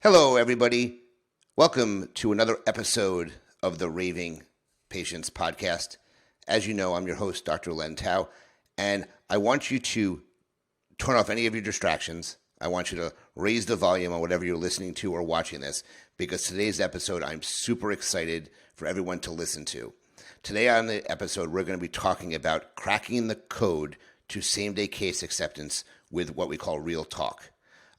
Hello, everybody. Welcome to another episode of the Raving Patients Podcast. As you know, I'm your host, Dr. Len Tao, and I want you to turn off any of your distractions. I want you to raise the volume on whatever you're listening to or watching this, because today's episode I'm super excited for everyone to listen to. Today on the episode, we're going to be talking about cracking the code to same-day case acceptance with what we call R.E.A.L Talk.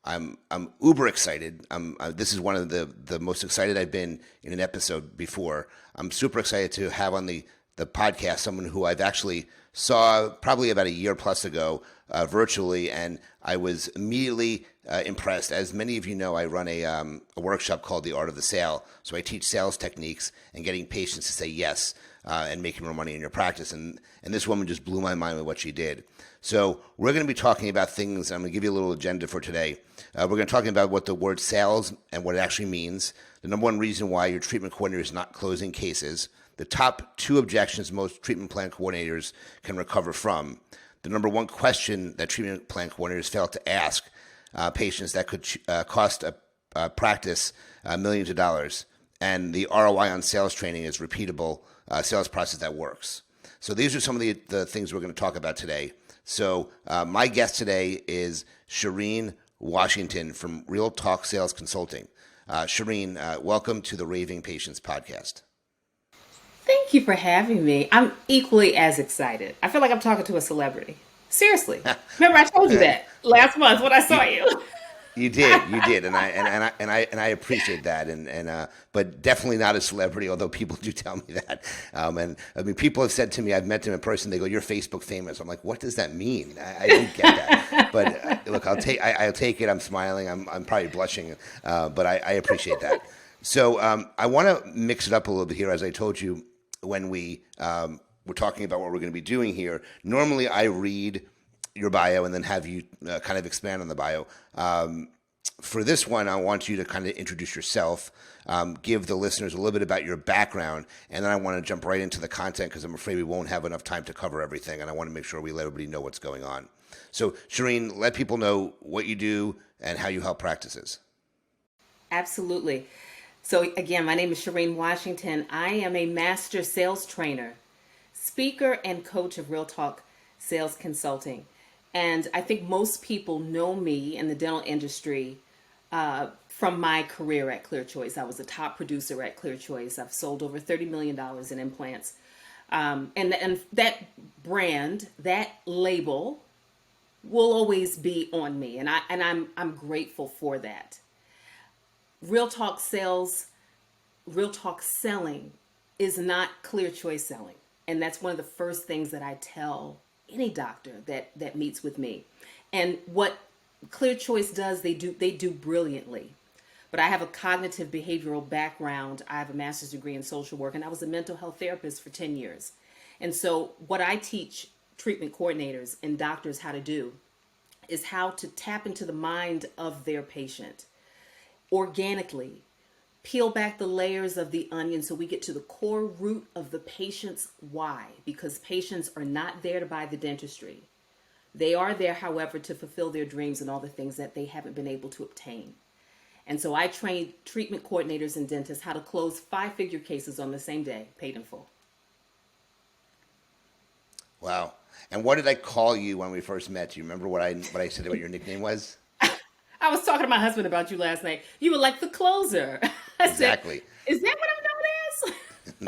I'm uber excited. This is one of the most excited I've been in an episode before. I'm super excited to have on the podcast someone who I've actually saw probably about a year plus ago virtually, and I was immediately impressed. As many of you know, I run a workshop called the Art of the Sale. So I teach sales techniques and getting patients to say yes and making more money in your practice. And this woman just blew my mind with what she did. So we're going to be talking about things. I'm going to give you a little agenda for today. We're going to talk about what the word sales and what it actually means, the number one reason why your treatment coordinator is not closing cases, the top 2 objections most treatment plan coordinators can recover from, the number 1 question that treatment plan coordinators fail to ask patients that could cost a practice millions of dollars, and the ROI on sales training is repeatable sales process that works. So these are some of the things we're going to talk about today. So my guest today is Sherrine Washington from R.E.A.L Talk Sales Consulting. Shireen, welcome to the Raving Patients Podcast. Thank you for having me. I'm equally as excited. I feel like I'm talking to a celebrity. Seriously. Remember I told you that last month when I saw you. You did, and I appreciate that, but definitely not a celebrity. Although people do tell me that, and I mean, people have said to me, I've met them in person. They go, "You're Facebook famous." I'm like, what does that mean? I don't get that. But look, I'll take it. I'm smiling. I'm probably blushing, but I appreciate that. So I want to mix it up a little bit here, as I told you when we were talking about what we're going to be doing here. Normally, I read your bio and then have you kind of expand on the bio. For this one, I want you to kind of introduce yourself, give the listeners a little bit about your background, and then I want to jump right into the content because I'm afraid we won't have enough time to cover everything, and I want to make sure we let everybody know what's going on. So, Shireen, let people know what you do and how you help practices. Absolutely. So again, my name is Sherrine Washington. I am a master sales trainer, speaker, and coach of R.E.A.L Talk Sales Consulting. And I think most people know me in the dental industry from my career at ClearChoice. I was a top producer at ClearChoice. I've sold over $30 million in implants. And that brand, that label will always be on me. And I'm grateful for that. R.E.A.L Talk Sales, R.E.A.L Talk Selling is not ClearChoice selling. And that's one of the first things that I tell any doctor that meets with me. And what ClearChoice does, they do brilliantly. But I have a cognitive behavioral background. I have a master's degree in social work, and I was a mental health therapist for 10 years. And so what I teach treatment coordinators and doctors how to do is how to tap into the mind of their patient organically, peel back the layers of the onion so we get to the core root of the patient's why, because patients are not there to buy the dentistry. They are there, however, to fulfill their dreams and all the things that they haven't been able to obtain. And so I train treatment coordinators and dentists how to close 5-figure cases on the same day, paid in full. Wow. And what did I call you when we first met? Do you remember what I said what your nickname was? I was talking to my husband about you last night. You were like the closer. I Exactly. said, is that what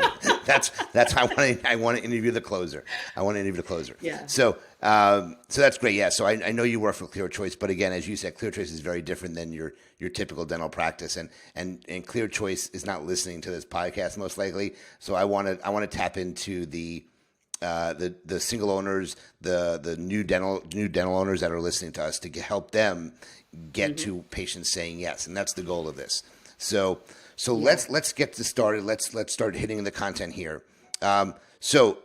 I'm known as? That's how I want to interview the closer. I want to interview the closer. Yeah. So that's great. Yeah. So I know you work for ClearChoice, but again, as you said, ClearChoice is very different than your typical dental practice, and ClearChoice is not listening to this podcast most likely. So I want to tap into the single owners, the new dental owners that are listening to us to help them get to patients saying yes, and that's the goal of this. So let's get this started. Let's start hitting the content here. So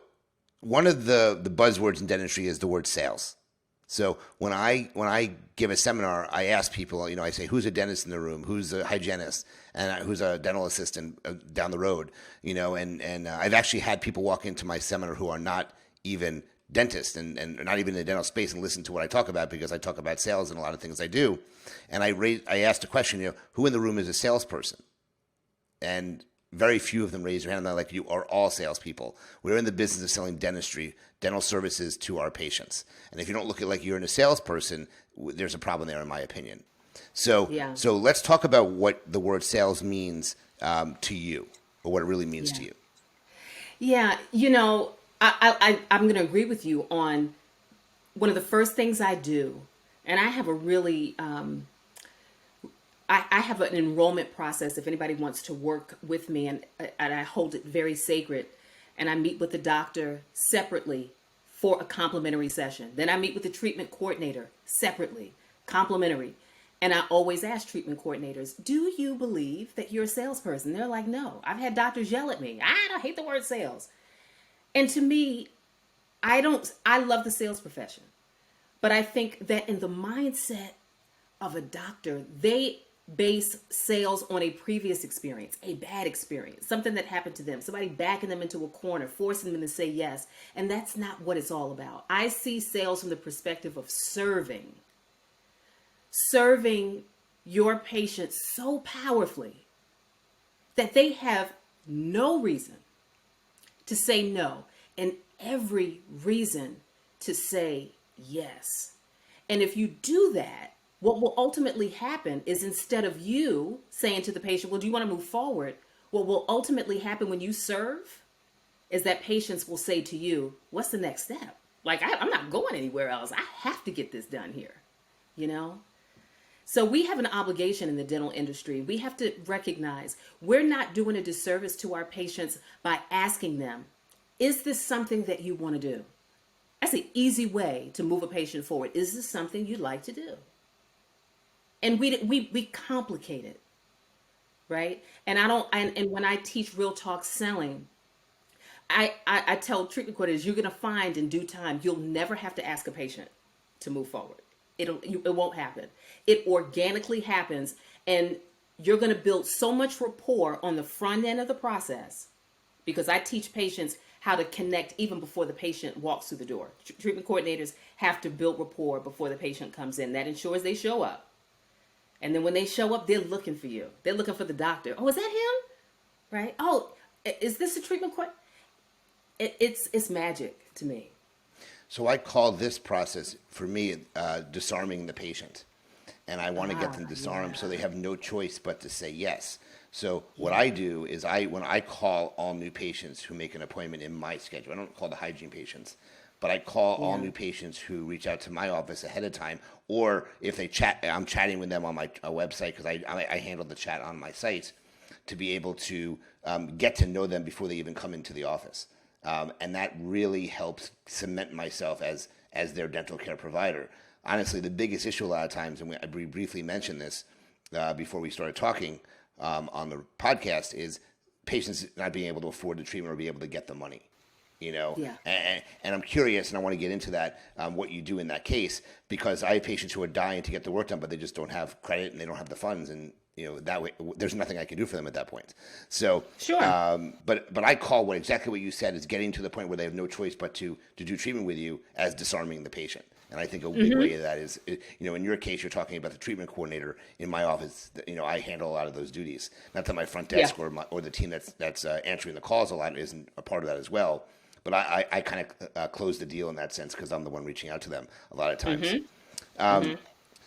one of the buzzwords in dentistry is the word sales. So when I give a seminar, I ask people, I say, who's a dentist in the room, who's a hygienist, and who's a dental assistant down the road, and I've actually had people walk into my seminar who are not even dentists and not even in the dental space and listen to what I talk about, because I talk about sales and a lot of things I do. And I asked a question, who in the room is a salesperson? And very few of them raised their hand. They're like, you are all salespeople. We're in the business of selling dentistry, dental services to our patients. And if you don't look at like you're a salesperson, there's a problem there, in my opinion. So, Yeah. so let's talk about what the word sales means to you, or what it really means to you. Yeah, I'm going to agree with you on one of the first things I do, and I have a really, I have an enrollment process if anybody wants to work with me, and I hold it very sacred, and I meet with the doctor separately for a complimentary session. Then I meet with the treatment coordinator separately, complimentary. And I always ask treatment coordinators, do you believe that you're a salesperson? They're like, no. I've had doctors yell at me. I hate the word sales. And to me, I love the sales profession. But I think that in the mindset of a doctor, they base sales on a previous experience, a bad experience, something that happened to them, somebody backing them into a corner, forcing them to say yes. And that's not what it's all about. I see sales from the perspective of serving your patients so powerfully that they have no reason to say no and every reason to say yes. And if you do that, what will ultimately happen is, instead of you saying to the patient, well, do you want to move forward? What will ultimately happen when you serve is that patients will say to you, what's the next step? Like, I'm not going anywhere else. I have to get this done here, So we have an obligation in the dental industry. We have to recognize we're not doing a disservice to our patients by asking them, is this something that you want to do? That's an easy way to move a patient forward. Is this something you'd like to do? And we complicate it, right? And and when I teach Real Talk Selling, I tell treatment coordinators, you're going to find in due time, you'll never have to ask a patient to move forward. It won't happen. It organically happens, and you're going to build so much rapport on the front end of the process, because I teach patients how to connect even before the patient walks through the door. Treatment coordinators have to build rapport before the patient comes in. That ensures they show up. And then when they show up, they're looking for you. They're looking for the doctor. Oh, is that him? Right? Oh, is this a treatment coordinator? It's magic to me. So I call this process, for me, disarming the patient. And I want to get them disarmed so they have no choice but to say yes. So what I do is when I call all new patients who make an appointment in my schedule, I don't call the hygiene patients, but I call all new patients who reach out to my office ahead of time, or if they chat, I'm chatting with them on my website, because I handle the chat on my site, to be able to get to know them before they even come into the office. And that really helps cement myself as their dental care provider. Honestly, the biggest issue a lot of times, and we briefly mentioned this before we started talking on the podcast, is patients not being able to afford the treatment or be able to get the money. Yeah. And I'm curious, and I want to get into that, what you do in that case, because I have patients who are dying to get the work done, but they just don't have credit and they don't have the funds, and that way there's nothing I can do for them at that point. So Sure. But I call exactly what you said is getting to the point where they have no choice but to do treatment with you as disarming the patient. And I think a big way of that is, in your case, you're talking about the treatment coordinator. In my office, I handle a lot of those duties. Not that my front desk or the team that's answering the calls a lot isn't a part of that as well. But I kind of close the deal in that sense, because I'm the one reaching out to them a lot of times.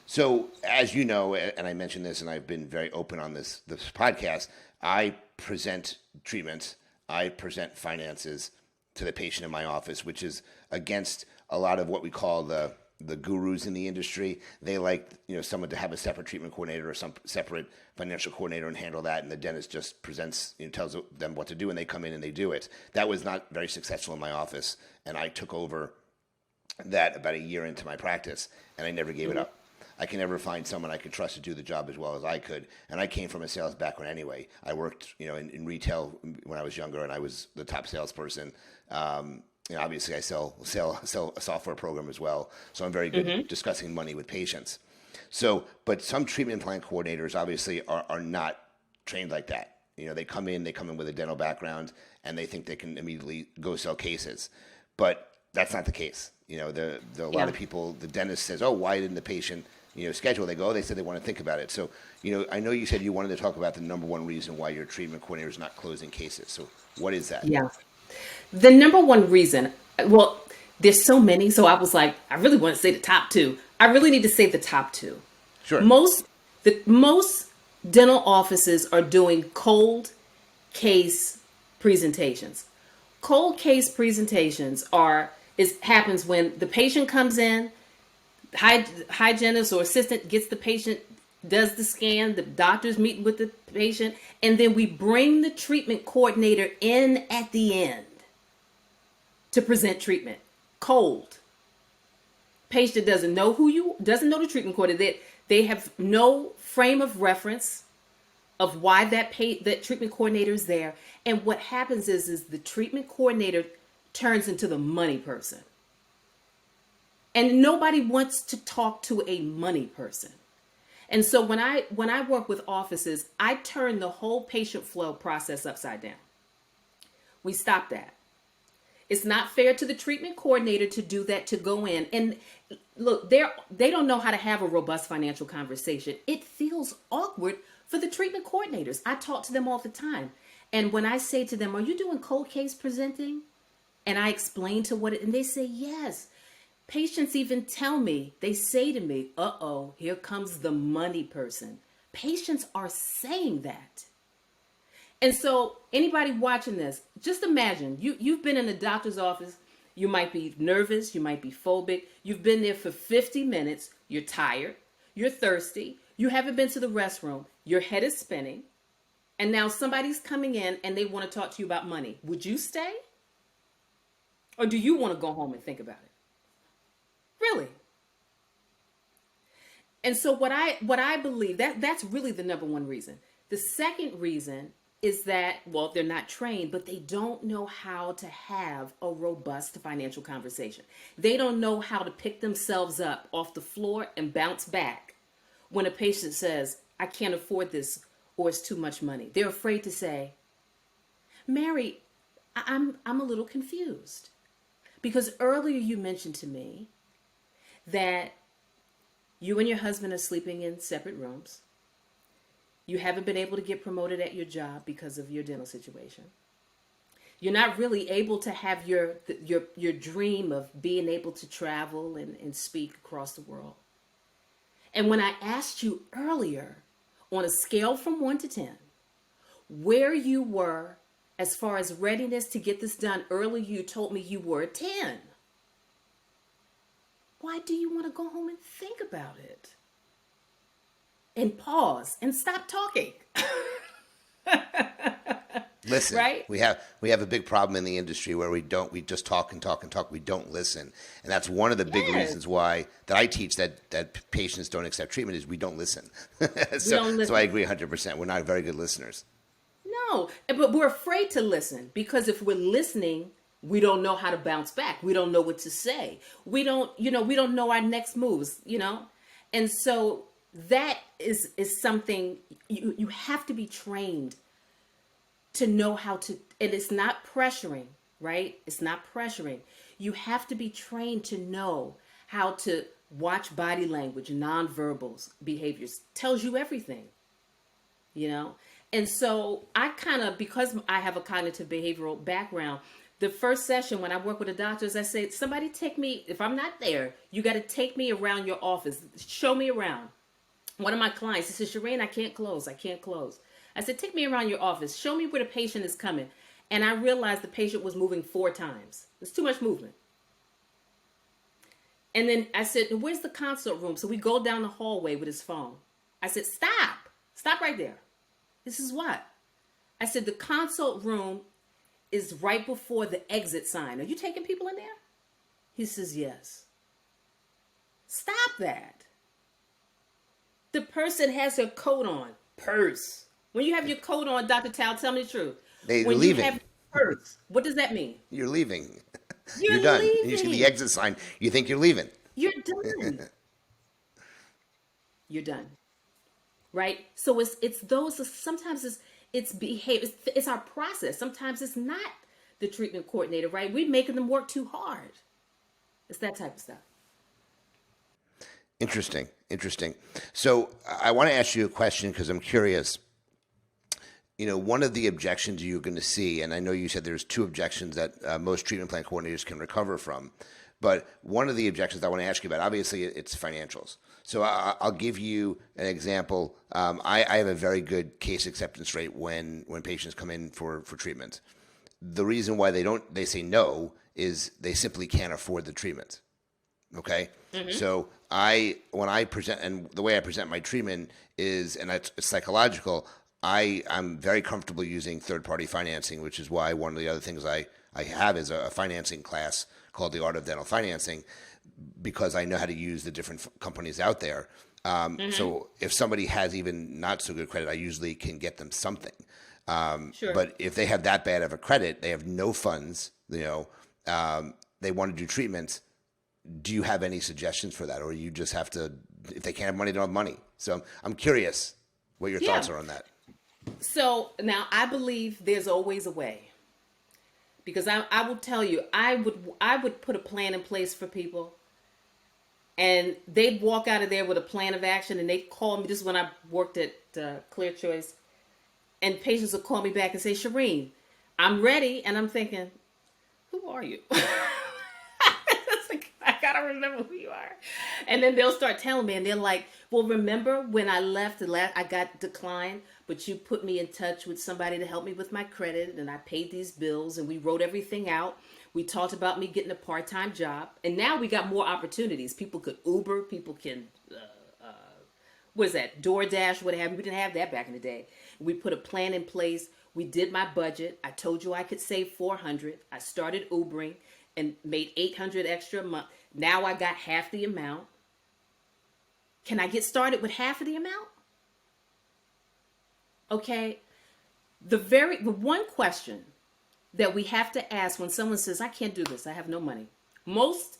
So as you know, and I mentioned this, and I've been very open on this podcast, I present treatments, I present finances to the patient in my office, which is against a lot of what we call the gurus in the industry. They like someone to have a separate treatment coordinator or some separate financial coordinator and handle that, and the dentist just presents, tells them what to do, and they come in and they do it. That was not very successful in my office, and I took over that about a year into my practice, and I never gave it up. I can never find someone I could trust to do the job as well as I could. And I came from a sales background anyway. I worked, in retail when I was younger, and I was the top salesperson. Obviously, I sell a software program as well, so I'm very good at discussing money with patients. So, but some treatment plan coordinators obviously are not trained like that. They come in with a dental background, and they think they can immediately go sell cases. But that's not the case. A lot Yeah. of people, the dentist says, "Oh, why didn't the patient, schedule?" They go, "Oh, they said they want to think about it." So, I know you said you wanted to talk about the number one reason why your treatment coordinator is not closing cases. So, what is that? Yeah. The number one reason, well, there's so many, so I was like, I really want to say the top two. I really need to say the top two. Sure. Most dental offices are doing cold case presentations. Cold case presentations are is happens when the patient comes in, hygienist or assistant gets the patient, does the scan, the doctor's meeting with the patient, and then we bring the treatment coordinator in at the end to present treatment. Cold. Patient doesn't know the treatment coordinator. They have no frame of reference of why that treatment coordinator is there. And what happens is the treatment coordinator turns into the money person. And nobody wants to talk to a money person. And so when I work with offices, I turn the whole patient flow process upside down. We stop that. It's not fair to the treatment coordinator to do that, to go in and look, they don't know how to have a robust financial conversation. It feels awkward for the treatment coordinators. I talk to them all the time. And when I say to them, "Are you doing cold case presenting?" And I explain and they say, "Yes." Patients even tell me, they say to me, "Uh-oh, here comes the money person." Patients are saying that. And so anybody watching this, just imagine you've been in a doctor's office. You might be nervous. You might be phobic. You've been there for 50 minutes. You're tired. You're thirsty. You haven't been to the restroom. Your head is spinning. And now somebody's coming in and they want to talk to you about money. Would you stay? Or do you want to go home and think about it? Really? And so what I believe that's really the number one reason. The second reason is that, well, they're not trained, but they don't know how to have a robust financial conversation. They don't know how to pick themselves up off the floor and bounce back when a patient says, "I can't afford this," or "It's too much money." They're afraid to say, "Mary, I'm a little confused because earlier you mentioned to me that you and your husband are sleeping in separate rooms. You haven't been able to get promoted at your job because of your dental situation. You're not really able to have your dream of being able to travel and speak across the world." And when I asked you earlier, on a scale from 1 to 10, where you were as far as readiness to get this done, earlier you told me you were a 10. Why do you want to go home and think about it? And pause and stop talking. Listen, Right? we have a big problem in the industry where we just talk and talk and talk. We don't listen, and that's one of the big Yes. reasons why that I teach that patients don't accept treatment is we don't listen. We so don't so I listen. agree 100%. We're not very good listeners. No, but we're afraid to listen because if we're listening, we don't know how to bounce back. We don't know what to say. We don't know our next moves. And so that is something you have to be trained to know how to, and it's not pressuring, right? It's not pressuring. You have to be trained to know how to watch body language, nonverbals, behaviors. Tells you everything, you know? And so because I have a cognitive behavioral background, the first session when I work with the doctors, I say, "Somebody take me, if I'm not there, you got to take me around your office. Show me around." One of my clients, he said, "Shireen, I can't close. I can't close." I said, "Take me around your office. Show me where the patient is coming." And I realized the patient was moving 4 times. It's too much movement. And then I said, "Where's the consult room?" So we go down the hallway with his phone. I said, "Stop. Stop right there. This is what?" I said, "The consult room is right before the exit sign. Are you taking people in there?" He says, "Yes." Stop that. The person has her coat on. Purse. When you have your coat on, Dr. Tal, tell me the truth. They're When you have leaving. your purse, what does that mean? You're leaving. You're You're done. You see the leaving. exit sign. You think you're leaving. You're done. You're done. Right? So it's those sometimes it's behavior, it's our process. Sometimes it's not the treatment coordinator, right? We're making them work too hard. It's that type of stuff. Interesting. Interesting. So I want to ask you a question because I'm curious. One of the objections you're going to see, and I know you said there's two objections that most treatment plan coordinators can recover from, but one of the objections I want to ask you about, obviously, it's financials. So I'll give you an example. I have a very good case acceptance rate when patients come in for treatment. The reason why they say no is they simply can't afford the treatment. Okay. So when I present, and the way I present my treatment is, and it's psychological, I'm very comfortable using third party financing, which is why one of the other things I have is a financing class called the Art of Dental Financing, because I know how to use the different companies out there. So if somebody has even not so good credit, I usually can get them something. Sure. But if they have that bad of a credit, they have no funds, they want to do treatments. Do you have any suggestions for that? Or you just have to, if they can't have money, they don't have money. So I'm curious what your thoughts are on that. So now I believe there's always a way, because I will tell you, I would put a plan in place for people, and they'd walk out of there with a plan of action, and they'd call me. This is when I worked at Clear Choice, and patients would call me back and say, Shireen, I'm ready. And I'm thinking, who are you? I gotta remember who you are. And then they'll start telling me, and they're like, well, remember when I left, I got declined, but you put me in touch with somebody to help me with my credit, and I paid these bills, and we wrote everything out. We talked about me getting a part-time job, and now we got more opportunities. People could Uber, people can, what is that, DoorDash, what have you. We didn't have that back in the day. We put a plan in place. We did my budget. I told you I could save $400. I started Ubering and made $800 extra a month. Now I got half the amount. Can I get started with half of the amount? Okay. The one question that we have to ask when someone says, I can't do this, I have no money. Most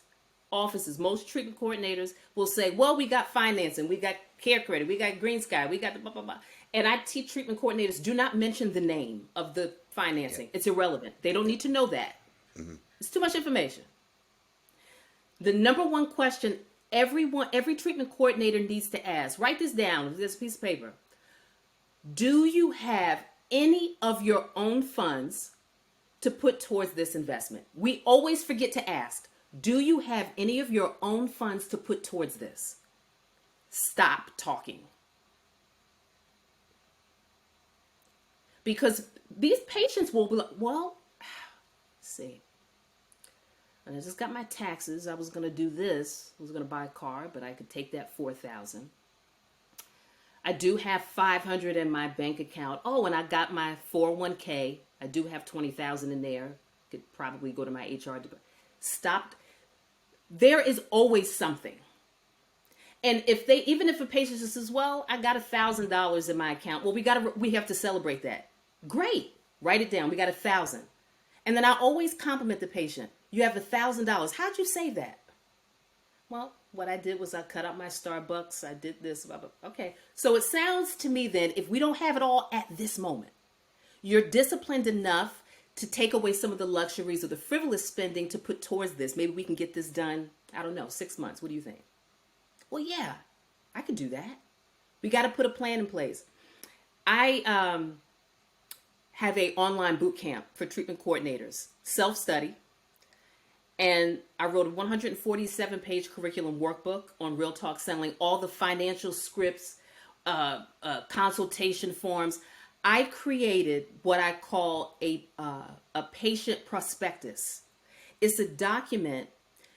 offices, most treatment coordinators will say, well, we got financing, we got Care Credit, we got Green Sky, we got the blah, blah, blah. And I teach treatment coordinators, do not mention the name of the financing. Yeah. It's irrelevant. They don't need to know that. Mm-hmm. It's too much information. The number one question every treatment coordinator needs to ask, write this down, this piece of paper. Do you have any of your own funds to put towards this investment? We always forget to ask, do you have any of your own funds to put towards this? Stop talking. Because these patients will be like, well, see, and I just got my taxes. I was going to do this. I was going to buy a car, but I could take that $4,000. I do have $500 in my bank account. Oh, and I got my 401k. I do have $20,000 in there. Could probably go to my HR. Stop. There is always something. And even if a patient says, well, I got $1,000 in my account. Well, we have to celebrate that. Great. Write it down. We got 1,000. And then I always compliment the patient. You have $1,000. How'd you save that? Well, what I did was I cut out my Starbucks. I did this. Blah, blah. Okay. So it sounds to me then, if we don't have it all at this moment, you're disciplined enough to take away some of the luxuries or the frivolous spending to put towards this. Maybe we can get this done, I don't know, 6 months. What do you think? Well, yeah, I could do that. We got to put a plan in place. I have a online boot camp for treatment coordinators, self-study. And I wrote a 147-page curriculum workbook on R.E.A.L Talk Selling, all the financial scripts, consultation forms. I created what I call a patient prospectus. It's a document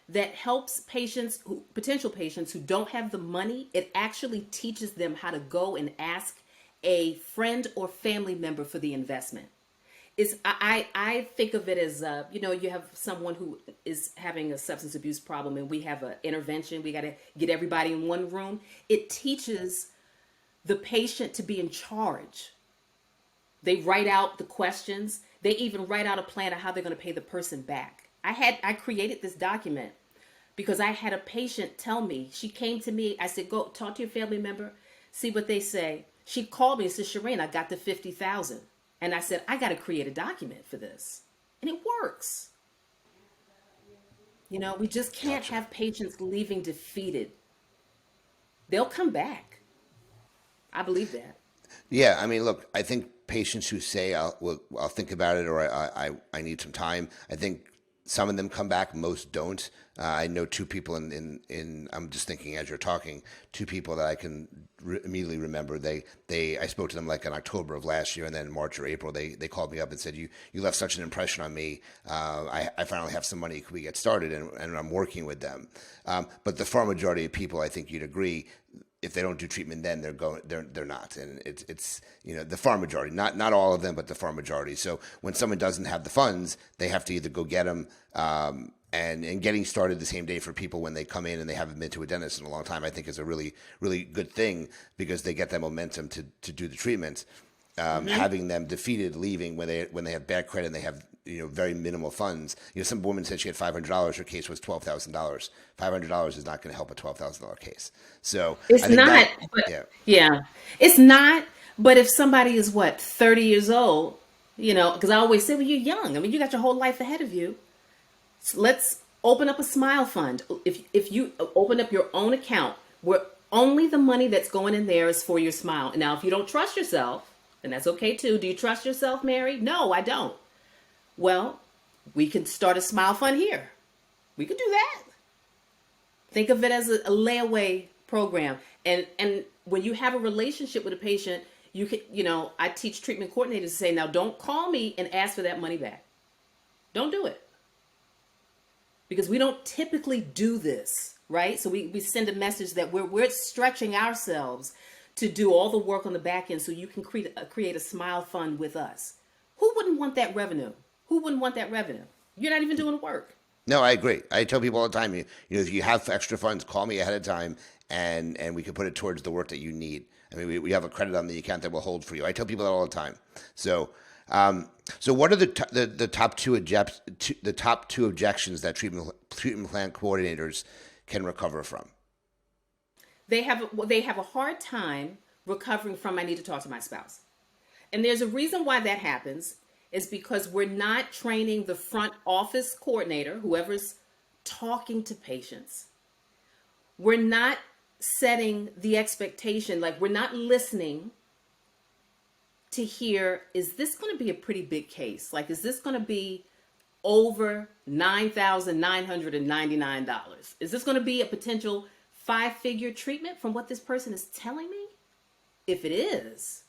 that helps potential patients who don't have the money. It actually teaches them how to go and ask a friend or family member for the investment. I think of it as, you have someone who is having a substance abuse problem and we have an intervention. We got to get everybody in one room. It teaches the patient to be in charge. They write out the questions. They even write out a plan of how they're going to pay the person back. I created this document because I had a patient tell me, she came to me, I said, go talk to your family member, see what they say. She called me and said, Shireen, I got the 50,000. And I said, I got to create a document for this. And it works. We just can't Gotcha. have patients leaving defeated. They'll come back. I believe that. Yeah, I mean, look, I think patients who say I'll think about it or I need some time. I think some of them come back, most don't. I know two people in I'm just thinking as you're talking, two people that I can immediately remember. I spoke to them like in October of last year, and then in March or April they called me up and said you left such an impression on me. I finally have some money. Can we get started? And I'm working with them. But the far majority of people, I think you'd agree, if they don't do treatment, then they're not, and it's the far majority, not all of them, but the far majority. So when someone doesn't have the funds, they have to either go get them, and getting started the same day for people when they come in and they haven't been to a dentist in a long time, I think is a really really good thing because they get that momentum to do the treatment. Having them defeated leaving when they have bad credit and they have very minimal funds. Some woman said she had $500. Her case was $12,000. $500 is not going to help a $12,000 case. So It's I think not, that but yeah. yeah, it's not. But if somebody is 30 years old, because I always say, well, you're young. I mean, you got your whole life ahead of you. So let's open up a smile fund. If you open up your own account where only the money that's going in there is for your smile. And now, if you don't trust yourself, then that's okay too. Do you trust yourself, Mary? No, I don't. Well, we can start a smile fund here. We could do that. Think of it as a layaway program. And when you have a relationship with a patient, you can, I teach treatment coordinators to say, now don't call me and ask for that money back. Don't do it. Because we don't typically do this, right? So we send a message that we're stretching ourselves to do all the work on the back end so you can create a smile fund with us. Who wouldn't want that revenue? Who wouldn't want that revenue? You're not even doing the work. No, I agree. I tell people all the time, if you have extra funds, call me ahead of time, and we can put it towards the work that you need. I mean, we have a credit on the account that will hold for you. I tell people that all the time. So, so what are the top two objections that treatment plan coordinators can recover from? They have a hard time recovering from I need to talk to my spouse. And there's a reason why that happens is because we're not training the front office coordinator, whoever's talking to patients. We're not setting the expectation, like we're not listening to hear, is this going to be a pretty big case? Like, is this going to be over $9,999? Is this going to be a potential 5-figure treatment from what this person is telling me? If it is,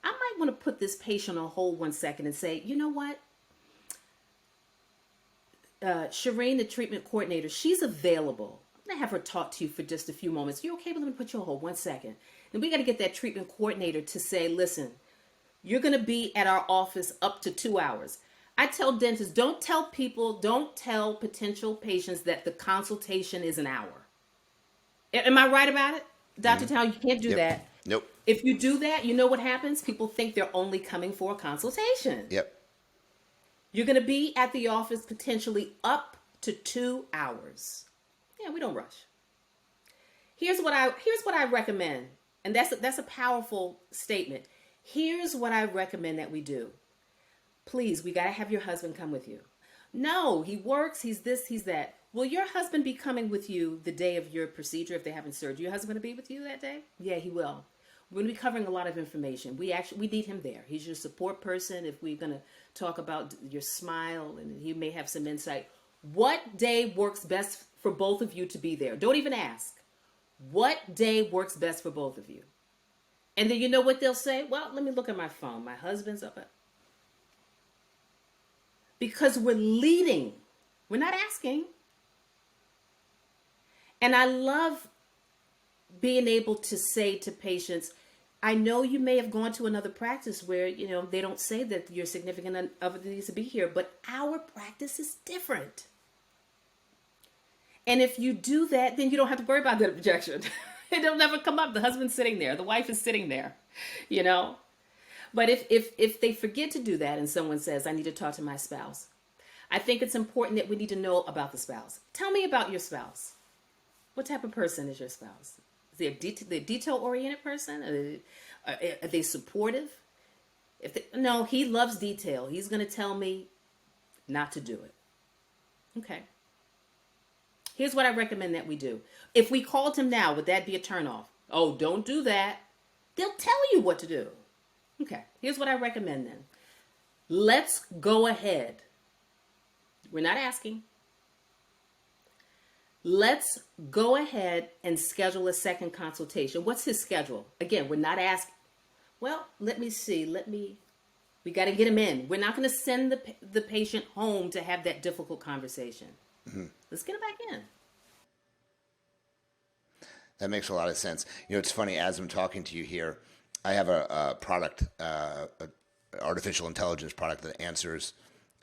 I might want to put this patient on hold 1 second and say, you know what? Shireen, the treatment coordinator, she's available. I'm going to have her talk to you for just a few moments. You okay? But let me put you on hold 1 second. And we got to get that treatment coordinator to say, listen, you're going to be at our office up to 2 hours. I tell dentists, don't tell potential patients that the consultation is an hour. Am I right about it? Dr. Tao, you can't do Yep. that. Nope. If you do that, you know what happens? People think they're only coming for a consultation. Yep. You're going to be at the office potentially up to 2 hours. Yeah, we don't rush. Here's what I recommend, and that's a powerful statement. Here's what I recommend that we do. Please, we got to have your husband come with you. No, he works, he's this, he's that. Will your husband be coming with you the day of your procedure if they haven't surgery? Your husband going to be with you that day? Yeah, he will. We're going to be covering a lot of information. We need him there. He's your support person. If we're going to talk about your smile, and he may have some insight. What day works best for both of you to be there? Don't even ask. What day works best for both of you? And then you know what they'll say? Well, let me look at my phone. My husband's up. Because we're leading. We're not asking. And I love being able to say to patients, I know you may have gone to another practice where, they don't say that your significant other needs to be here, but our practice is different. And if you do that, then you don't have to worry about that objection. It'll never come up. The husband's sitting there. The wife is sitting there, But if they forget to do that and someone says, I need to talk to my spouse, I think it's important that we need to know about the spouse. Tell me about your spouse. What type of person is your spouse? Is they a detail-oriented person? Are they supportive? No, he loves detail. He's going to tell me not to do it. Okay. Here's what I recommend that we do. If we called him now, would that be a turnoff? Oh, don't do that. They'll tell you what to do. Okay, here's what I recommend then. Let's go ahead. We're not asking. Let's go ahead and schedule a second consultation. What's his schedule? Again, we're not asking. Well, let me see. We got to get him in. We're not going to send the patient home to have that difficult conversation. Mm-hmm. Let's get him back in. That makes a lot of sense. It's funny, as I'm talking to you here, I have a product, artificial intelligence product that answers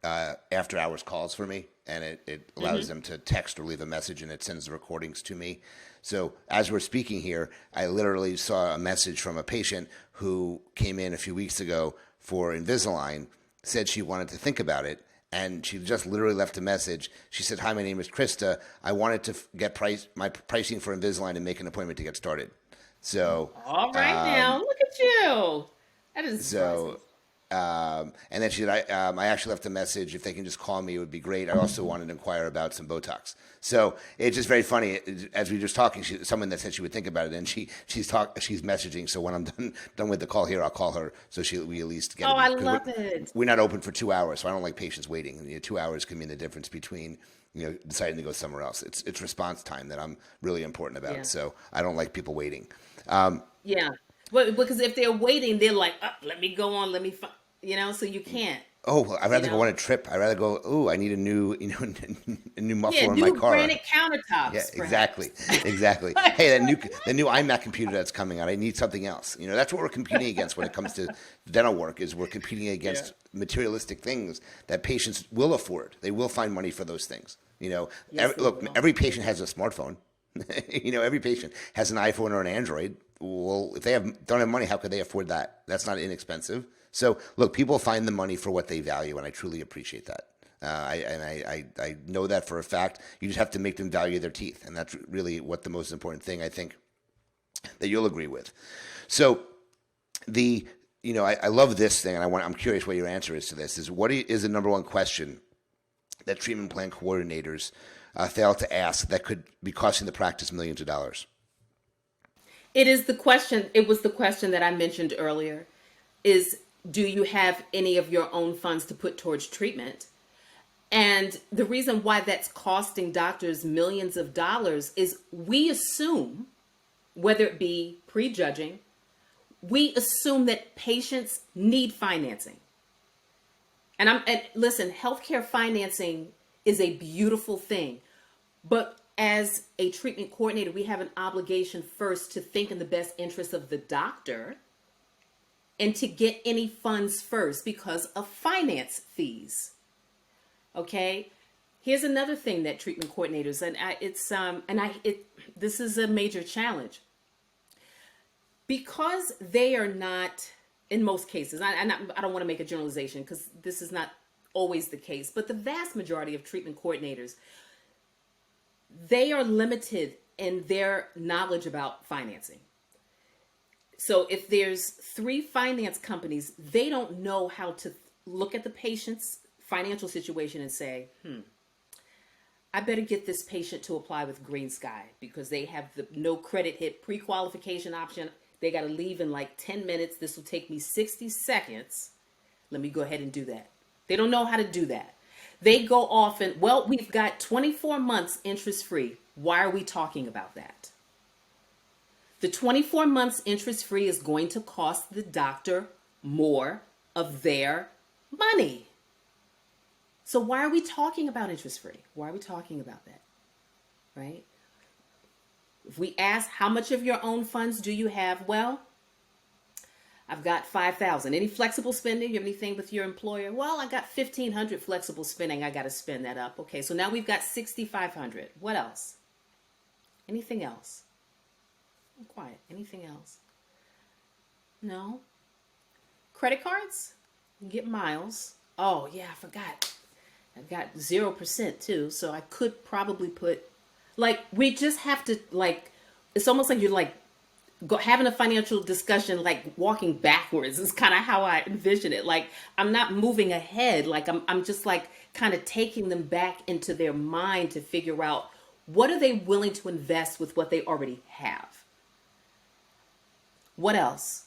after hours calls for me, and it allows them to text or leave a message, and it sends the recordings to me. So as we're speaking here, I literally saw a message from a patient who came in a few weeks ago for Invisalign, said she wanted to think about it, and she just literally left a message. She said, "Hi, my name is Krista. I wanted to get my pricing for Invisalign and make an appointment to get started." So all right, now look at you. That is so. And then she said, I actually left a message. If they can just call me, it would be great. I also wanted to inquire about some Botox. So it's just very funny. As we were just talking, someone that said she would think about it, and she's messaging. So when I'm done with the call here, I'll call her so we at least get. Oh, I love it. We're not open for 2 hours, so I don't like patients waiting. 2 hours can mean the difference between deciding to go somewhere else. It's response time that I'm really important about. Yeah. So I don't like people waiting. Yeah. Well, because if they're waiting, they're like, let me go on, so you can't. Oh, I'd rather go on a trip. I'd rather go, I need a new, a new muffler in my car. Granite countertops. Yeah, perhaps. exactly. Hey, the new iMac computer that's coming out, I need something else. That's what we're competing against when it comes to dental work, is we're competing against materialistic things that patients will afford. They will find money for those things. Every patient has a smartphone. Every patient has an iPhone or an Android. Well, if they don't have money, how could they afford that? That's not inexpensive. So, look, people find the money for what they value, and I truly appreciate that. I know that for a fact. You just have to make them value their teeth, and that's really what the most important thing, I think, that you'll agree with. So, I love this thing, and I'm curious what your answer is to this. Is what is the number one question that treatment plan coordinators fail to ask that could be costing the practice millions of dollars? It is the question. It was the question that I mentioned earlier. Do you have any of your own funds to put towards treatment? And the reason why that's costing doctors millions of dollars is we assume, whether it be prejudging, we assume that patients need financing. And listen, healthcare financing is a beautiful thing, but as a treatment coordinator, we have an obligation first to think in the best interest of the doctor and to get any funds first because of finance fees. Okay? Here's another thing that treatment coordinators, this is a major challenge. Because they are not, in most cases, I don't want to make a generalization because this is not always the case, but the vast majority of treatment coordinators, they are limited in their knowledge about financing. So if there's 3 finance companies, they don't know how to look at the patient's financial situation and say, I better get this patient to apply with Green Sky because they have the no credit hit pre-qualification option. They got to leave in like 10 minutes. This will take me 60 seconds. Let me go ahead and do that. They don't know how to do that. They go off and, we've got 24 months interest-free. Why are we talking about that? The 24 months interest-free is going to cost the doctor more of their money. So why are we talking about interest-free? Why are we talking about that? Right? If we ask, how much of your own funds do you have? Well, I've got $5,000. Any flexible spending? You have anything with your employer? Well, I got $1,500 flexible spending. I got to spend that up. Okay, so now we've got $6,500. What else? Anything else? I'm quiet. Anything else? No? Credit cards? You get miles. Oh, yeah, I forgot. I've got 0% too, so I could probably put, we just have to, it's almost like you're having a financial discussion, walking backwards is kind of how I envision it. I'm not moving ahead. I'm just kind of taking them back into their mind to figure out What are they willing to invest with what they already have? What else?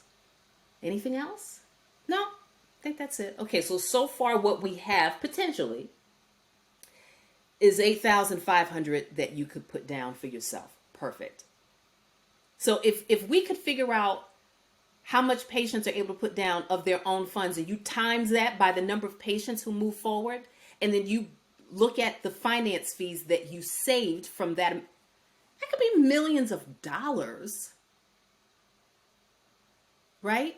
Anything else? No, I think that's it. Okay, so far what we have potentially is 8,500 that you could put down for yourself. Perfect. So if we could figure out how much patients are able to put down of their own funds, and you times that by the number of patients who move forward, and then you look at the finance fees that you saved from that, that could be millions of dollars, right?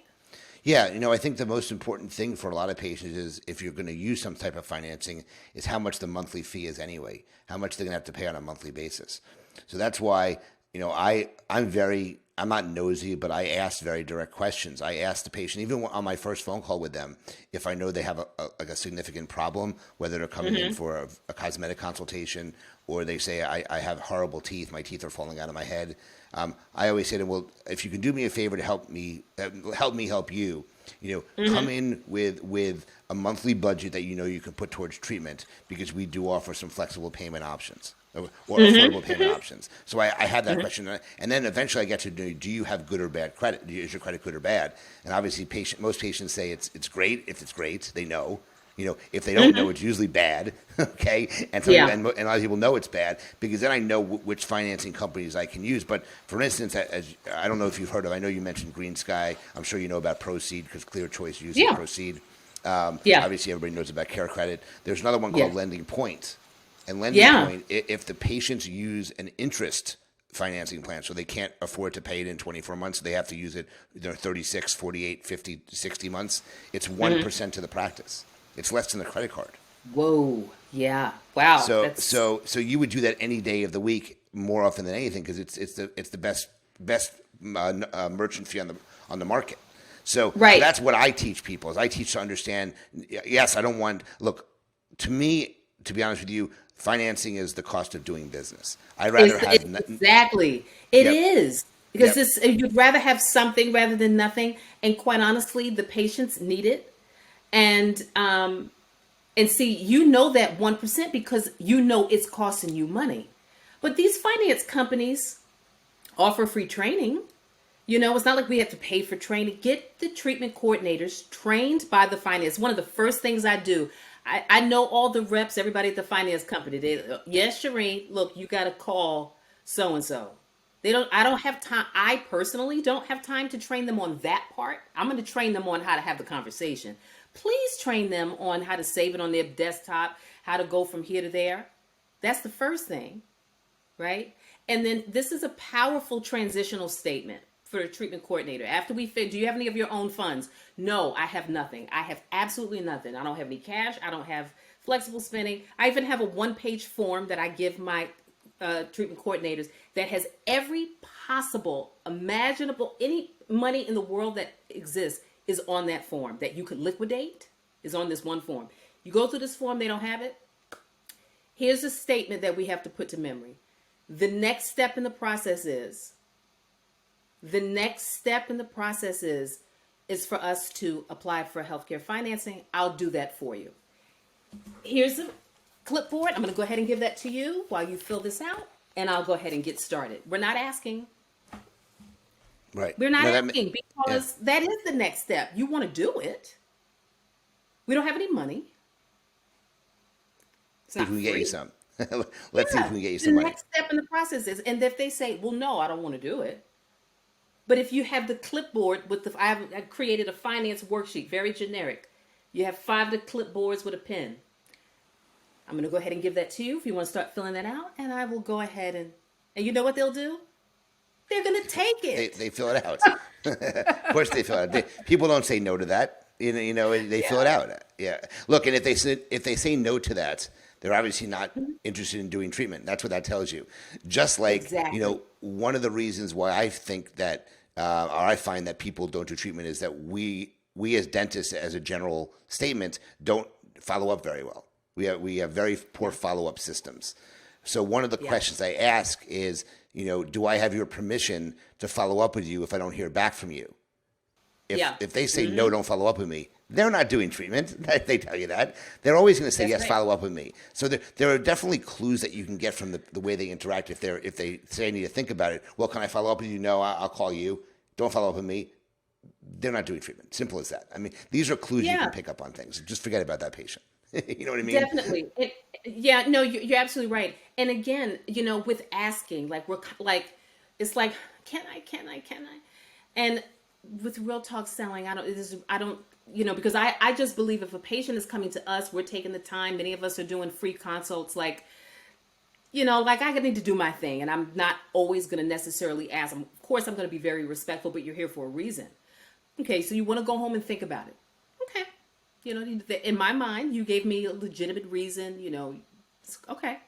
Yeah, I think the most important thing for a lot of patients is if you're going to use some type of financing is how much the monthly fee is anyway, how much they're going to have to pay on a monthly basis. So that's why, I'm not nosy, but I ask very direct questions. I ask the patient, even on my first phone call with them, if I know they have a significant problem, whether they're coming in for a cosmetic consultation or they say, I have horrible teeth, my teeth are falling out of my head. I always say to them, well, if you can do me a favor to help me help you, come in with a monthly budget that you can put towards treatment, because we do offer some flexible payment options or affordable payment options. So I had that question, and then eventually I get to do you have good or bad credit? Is your credit good or bad? And obviously, most patients say it's great. If it's great, they know. If they don't know, it's usually bad. Okay, and and a lot of people know it's bad, because then I know which financing companies I can use. But for instance, as I don't know if you've heard of, I know you mentioned Green Sky. I'm sure you know about Proceed, because Clear Choice uses Proceed. Obviously, everybody knows about Care Credit. There's another one called Lending Point, and Lending Point, if the patients use an interest financing plan, so they can't afford to pay it in 24 months, they have to use it 36, 48, 50, 60 months. It's 1% to the practice. It's less than a credit card. Whoa. Yeah. Wow. So you would do that any day of the week more often than anything, because it's the best merchant fee on the market. So that's what I teach people. Is I teach to understand. Yes, I don't want. Look, to me, to be honest with you, financing is the cost of doing business. I'd rather have exactly. It is, because you'd rather have something rather than nothing. And quite honestly, the patients need it. And see, that 1% because it's costing you money. But these finance companies offer free training. It's not like we have to pay for training. Get the treatment coordinators trained by the finance. One of the first things I do, I know all the reps, everybody at the finance company. Yes, Shireen, look, you got to call so-and-so. I don't have time. I personally don't have time to train them on that part. I'm going to train them on how to have the conversation. Please train them on how to save it on their desktop, how to go from here to there. That's the first thing, right? And then this is a powerful transitional statement for a treatment coordinator. After do you have any of your own funds? No, I have nothing. I have absolutely nothing. I don't have any cash. I don't have flexible spending. I even have a one-page form that I give my treatment coordinators that has every possible, imaginable, any money in the world that exists is on that form that you could liquidate, is on this one form. You go through this form, they don't have it. Here's a statement that we have to put to memory. The next step in the process is for us to apply for healthcare financing. I'll do that for you. Here's a clipboard. I'm going to go ahead and give that to you while you fill this out, and I'll go ahead and get started. We're not asking. Right. We're not asking because that is the next step. You want to do it. We don't have any money. It's not free. We can get you some. Let's see if we can get you some money. The next step in the process is, and if they say, well, no, I don't want to do it. But if you have the clipboard with I created a finance worksheet, very generic. You have 5 of the clipboards with a pen. I'm going to go ahead and give that to you if you want to start filling that out. And I will go ahead and you know what they'll do? They're going to take it. They fill it out. Of course they fill it out. People don't say no to that. They fill it out. Yeah. Look, and if they say no to that, they're obviously not interested in doing treatment. That's what that tells you. Just like, one of the reasons why I think that, or I find that people don't do treatment is that we as dentists, as a general statement, don't follow up very well. We have very poor follow-up systems. So one of the questions I ask is, do I have your permission to follow up with you if I don't hear back from you? If they say no, don't follow up with me, they're not doing treatment. They tell you that. They're always going to say, That's yes, right. follow up with me. So there are definitely clues that you can get from the way they interact. If they say, I need to think about it, well, can I follow up with you? No, I'll call you. Don't follow up with me. They're not doing treatment. Simple as that. I mean, these are clues you can Yeah, pick up on things. Just forget about that patient. You know what I mean? definitely. Yeah, no, you're absolutely right. And again, with asking, like like, it's like, can I? And with real talk selling, I don't, because I just believe if a patient is coming to us, we're taking the time. Many of us are doing free consults, like, like I need to do my thing, and I'm not always going to necessarily ask. Of course, I'm going to be very respectful, but you're here for a reason. Okay, so you want to go home and think about it. Okay, in my mind, you gave me a legitimate reason. Okay.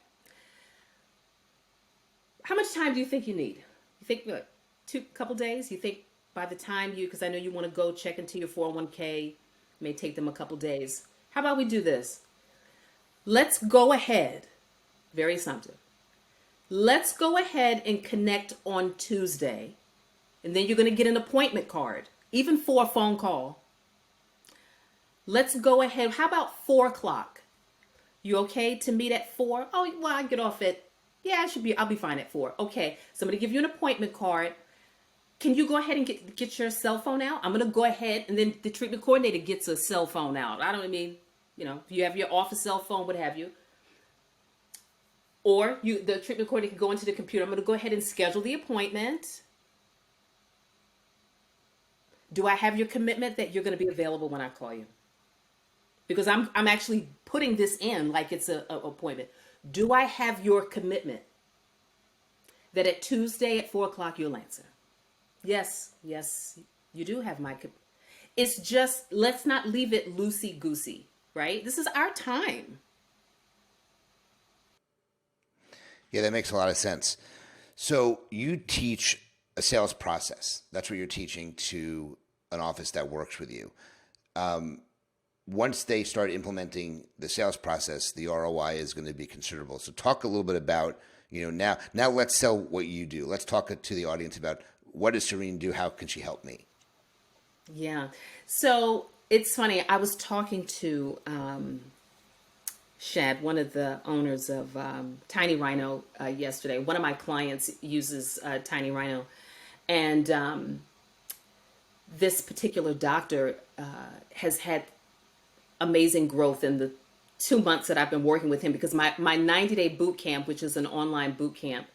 How much time do you think you need? You think what, couple days? You think by the time because I know you want to go check into your 401k, may take them a couple days. How about we do this? Let's go ahead. Very assumptive. Let's go ahead and connect on Tuesday. And then you're going to get an appointment card, even for a phone call. Let's go ahead. How about 4 o'clock? You okay to meet at 4? Oh, well, I get off at, yeah, I'll be fine at 4. Okay, so I'm going to give you an appointment card. Can you go ahead and get your cell phone out? I'm going to go ahead, and then the treatment coordinator gets a cell phone out. If you have your office cell phone, what have you. Or the treatment coordinator can go into the computer. I'm going to go ahead and schedule the appointment. Do I have your commitment that you're going to be available when I call you? Because I'm actually putting this in like it's a appointment. Do I have your commitment that at Tuesday at 4 o'clock you'll answer? Yes, you do have my. It's just, let's not leave it loosey goosey, right? This is our time. Yeah, that makes a lot of sense. So you teach a sales process. That's what you're teaching to an office that works with you. Once they start implementing the sales process, the ROI is going to be considerable. So talk a little bit about, now let's sell what you do. Let's talk to the audience about what does Shireen do? How can she help me? Yeah. So it's funny. I was talking to Shad, one of the owners of Tiny Rhino, yesterday. One of my clients uses Tiny Rhino. And this particular doctor has had amazing growth in the 2 months that I've been working with him, because my 90-day boot camp, which is an online boot camp,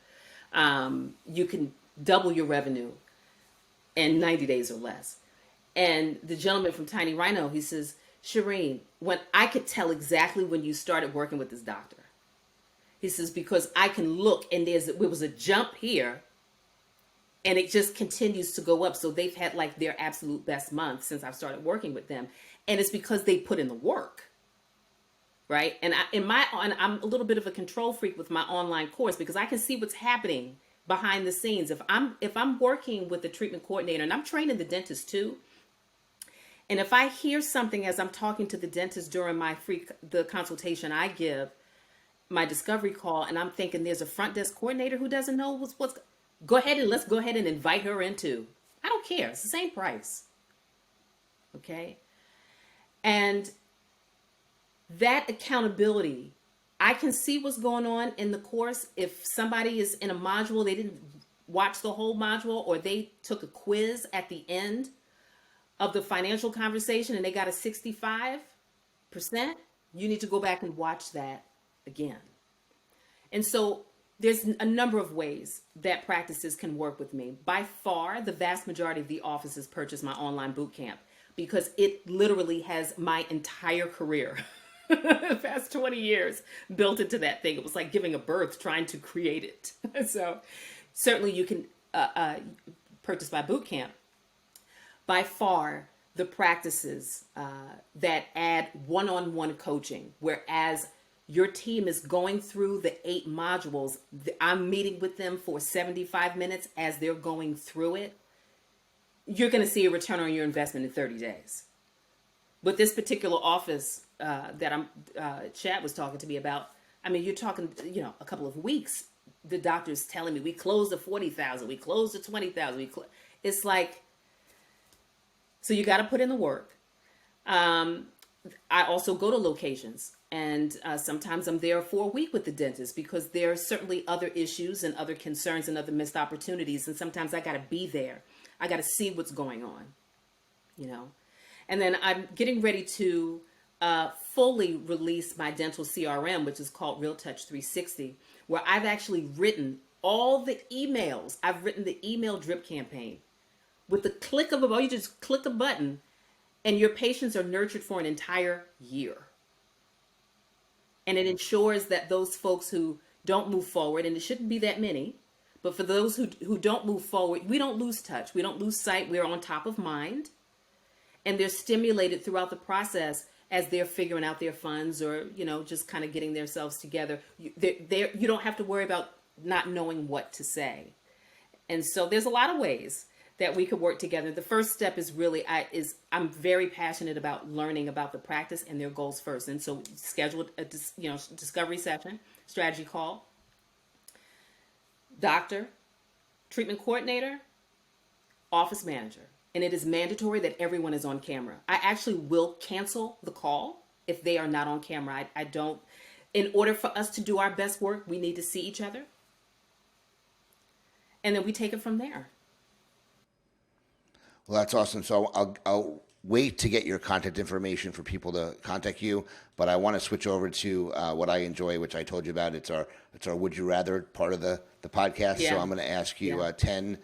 you can double your revenue in 90 days or less. And the gentleman from Tiny Rhino, he says, Shireen, when I could tell exactly when you started working with this doctor. He says, because I can look and it was a jump here and it just continues to go up. So they've had like their absolute best month since I've started working with them. And it's because they put in the work. Right. And I'm a little bit of a control freak with my online course, because I can see what's happening behind the scenes. If I'm working with the treatment coordinator, and I'm training the dentist too, and if I hear something as I'm talking to the dentist during the consultation I give, my discovery call, and I'm thinking there's a front desk coordinator who doesn't know let's go ahead and invite her into. I don't care. It's the same price. Okay. And that accountability, I can see what's going on in the course. If somebody is in a module, they didn't watch the whole module, or they took a quiz at the end of the financial conversation and they got a 65%, you need to go back and watch that again. And so there's a number of ways that practices can work with me. By far, the vast majority of the offices purchase my online boot camp, because it literally has my entire career, the past 20 years, built into that thing. It was like giving a birth trying to create it. So certainly you can purchase my boot camp. By far, the practices that add one-on-one coaching, whereas your team is going through the 8 modules, I'm meeting with them for 75 minutes as they're going through it, you're going to see a return on your investment in 30 days. With this particular office that Chad was talking to me about, I mean, you're talking, a couple of weeks. The doctor's telling me we closed at 40,000, we closed at 20,000. It's like, so you got to put in the work. I also go to locations, and sometimes I'm there for a week with the dentist because there are certainly other issues and other concerns and other missed opportunities. And sometimes I got to be there. I got to see what's going on, you know. And then I'm getting ready to fully release my dental CRM, which is called Real Touch 360, where I've actually written all the emails. I've written the email drip campaign with the click of a button. You just click a button and your patients are nurtured for an entire year. And it ensures that those folks who don't move forward, and it shouldn't be that many, but for those who don't move forward, we don't lose touch. We don't lose sight. We're on top of mind. And they're stimulated throughout the process as they're figuring out their funds or, you know, just kind of getting themselves together. You don't have to worry about not knowing what to say. And so there's a lot of ways that we could work together. The first step is really, I'm very passionate about learning about the practice and their goals first. And so scheduled a discovery session, strategy call, doctor, treatment coordinator, office manager. And it is mandatory that everyone is on camera. I actually will cancel the call if they are not on camera. I don't, in order for us to do our best work, we need to see each other. And then we take it from there. Well, that's awesome. So I'll wait to get your contact information for people to contact you, but I want to switch over to what I enjoy, which I told you about. It's our Would You Rather part of the podcast. Yeah. So I'm going to ask you 10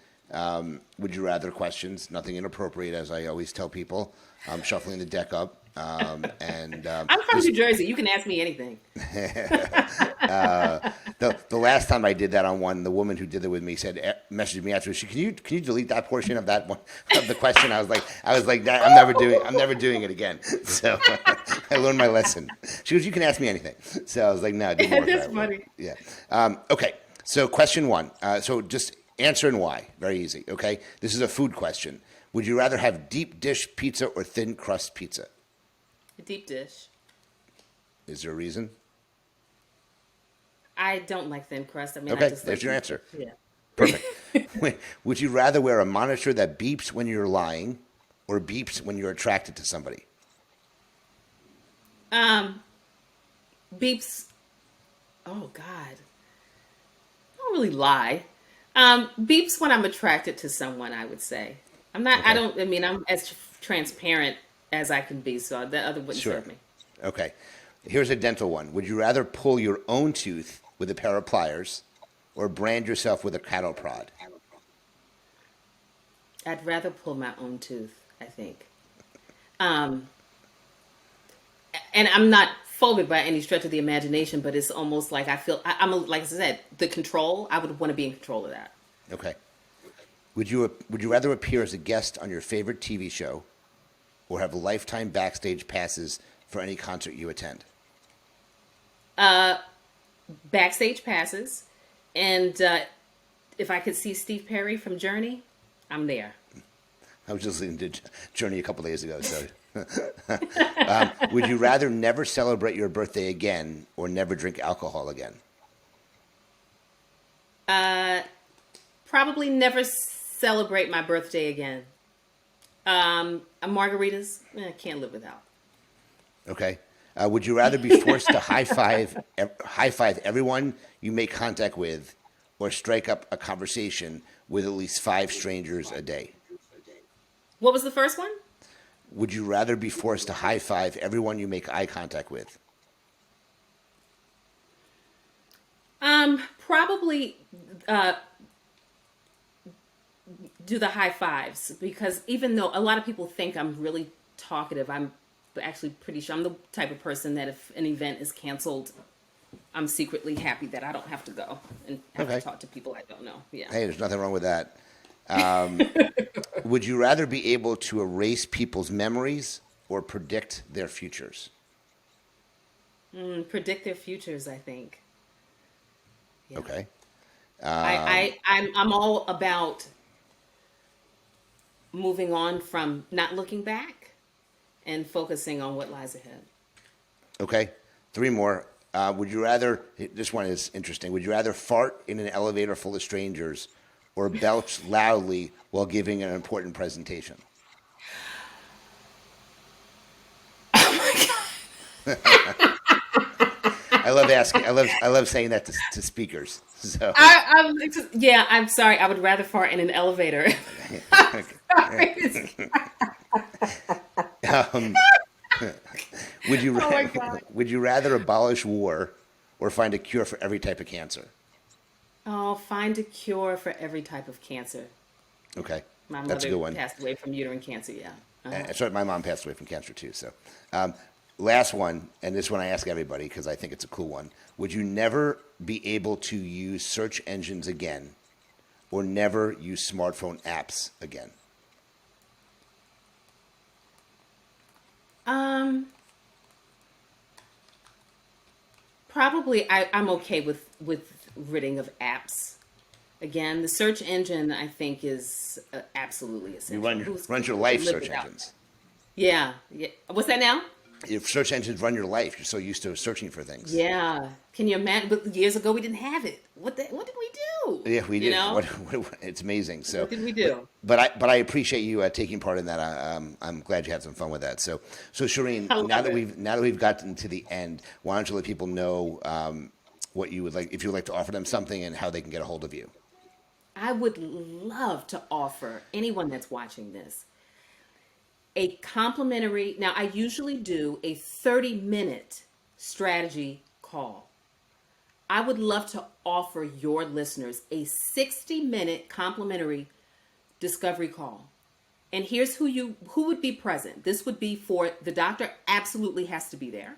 would you rather questions, nothing inappropriate, as I always tell people. I'm shuffling the deck up. I'm from New Jersey. You can ask me anything. The last time I did that on one, the woman who did it with me messaged me after. Can you delete that portion of that one of the question? I was like that. I'm never doing it again. So I learned my lesson. She goes, you can ask me anything. So I was like, no, it didn't work. That's funny. Yeah. Okay. So question one. So just answer and why. Very easy. Okay. This is a food question. Would you rather have deep dish pizza or thin crust pizza? A deep dish. Is there a reason? I don't like thin crust. I mean, okay, there's your answer. Yeah. Perfect. Would you rather wear a monitor that beeps when you're lying or beeps when you're attracted to somebody? Beeps. Oh, God. I don't really lie. Beeps when I'm attracted to someone, I would say. I'm not, okay. I'm as transparent as I can be, so the other wouldn't serve me. Okay. Here's a dental one. Would you rather pull your own tooth with a pair of pliers or brand yourself with a cattle prod? I'd rather pull my own tooth, I think. And I'm not phobic by any stretch of the imagination, but it's almost like I feel, like I said, the control, I would want to be in control of that. Okay. Would you rather appear as a guest on your favorite TV show or have lifetime backstage passes for any concert you attend? Backstage passes. And if I could see Steve Perry from Journey, I'm there. I was just listening to Journey a couple days ago. So, would you rather never celebrate your birthday again or never drink alcohol again? Probably never celebrate my birthday again. Margaritas, can't live without. Okay. Would you rather be forced to high five everyone you make contact with, or strike up a conversation with at least 5 strangers a day? What was the first one? Would you rather be forced to high five everyone you make eye contact with? Probably do the high fives, because even though a lot of people think I'm really talkative, I'm actually pretty sure I'm the type of person that if an event is canceled, I'm secretly happy that I don't have to go and have to talk to people I don't know. Yeah. Hey, there's nothing wrong with that. Would you rather be able to erase people's memories or predict their futures? Predict their futures, I think. Yeah. Okay. I'm all about moving on from not looking back and focusing on what lies ahead. Okay. 3 more. Would you rather, this one is interesting, would you rather fart in an elevator full of strangers or belch loudly while giving an important presentation? I love asking. I love saying that to speakers. So Yeah, I'm sorry. I would rather fart in an elevator. I'm sorry. um, would you Oh my God. would you rather abolish war or find a cure for every type of cancer? Oh, find a cure for every type of cancer. Okay, My that's a mother good one. passed away from uterine cancer. Yeah. And that's right. My mom passed away from cancer too. So, um, last one, and this one I ask everybody because I think it's a cool one. Would you never be able to use search engines again, or never use smartphone apps again? Um, Probably I'm okay with ridding of apps. Again, the search engine I think is absolutely You essential. runs your Who could life live search without? engines. Yeah, yeah. What's that now? If search engines run your life, you're so used to searching for things. Yeah. Can you imagine? But years ago we didn't have it. What did we do? Yeah, we You did. know? It's amazing. So, What did we but do? but I appreciate you taking part in that. I'm glad you had some fun with that. So Shireen, I love it. now that we've gotten to the end, why don't you let people know what you would like, if you would like to offer them something, and how they can get a hold of you. I would love to offer anyone that's watching this a complimentary. Now, I usually do a 30-minute strategy call. I would love to offer your listeners a 60-minute complimentary discovery call. And here's who would be present. This would be for the doctor absolutely has to be there.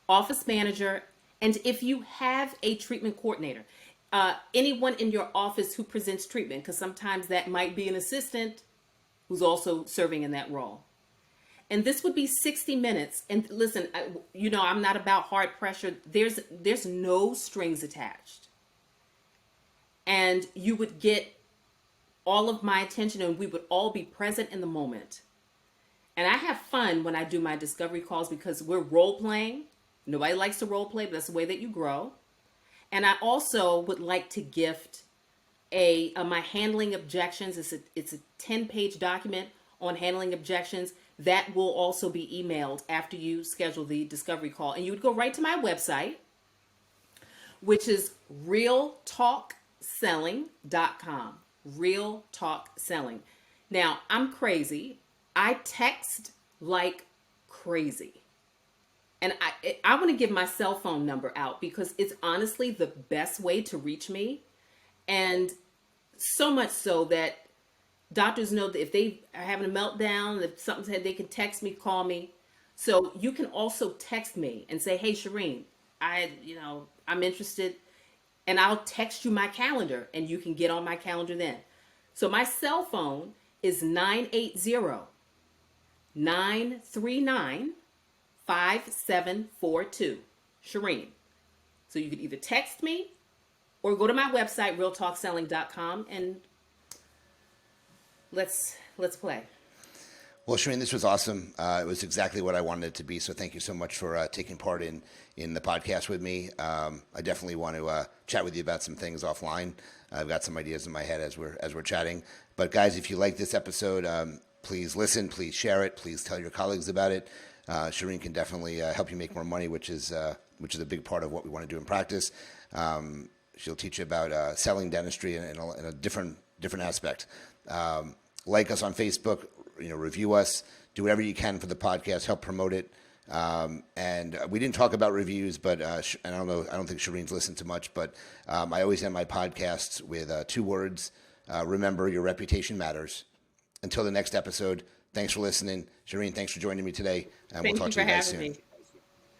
Office manager, and if you have a treatment coordinator, anyone in your office who presents treatment, because sometimes that might be an assistant who's also serving in that role. And this would be 60 minutes. And listen, I'm not about hard pressure. There's no strings attached. And you would get all of my attention and we would all be present in the moment. And I have fun when I do my discovery calls because we're role playing. Nobody likes to role play, but that's the way that you grow. And I also would like to gift my handling objections. It's a 10-page document on handling objections that will also be emailed after you schedule the discovery call. And you would go right to my website, which is realtalkselling.com. Real Talk Selling. Now, I'm crazy. I text like crazy. And I want to give my cell phone number out because it's honestly the best way to reach me. And so much so that doctors know that if they are having a meltdown, if something's had, they can text me, call me. So you can also text me and say, "Hey, Shireen, I'm interested," and I'll text you my calendar, and you can get on my calendar then. So my cell phone is 980-939-5742. Shireen. So you could either text me or go to my website, realtalkselling.com, and let's play. Well, Shireen, this was awesome. It was exactly what I wanted it to be. So thank you so much for taking part in the podcast with me. I definitely want to chat with you about some things offline. I've got some ideas in my head as we're chatting. But guys, if you like this episode, please listen, please share it, please tell your colleagues about it. Shireen can definitely help you make more money, which is a big part of what we want to do in practice. She'll teach you about selling dentistry in a different aspect. Like us on Facebook, review us, do whatever you can for the podcast, help promote it. And we didn't talk about reviews, but and I don't think Shireen's listened to much, but I always end my podcasts with 2 words. Remember, your reputation matters. Until the next episode, thanks for listening. Shireen, thanks for joining me today, and we'll Thank talk you to for you guys having soon. me.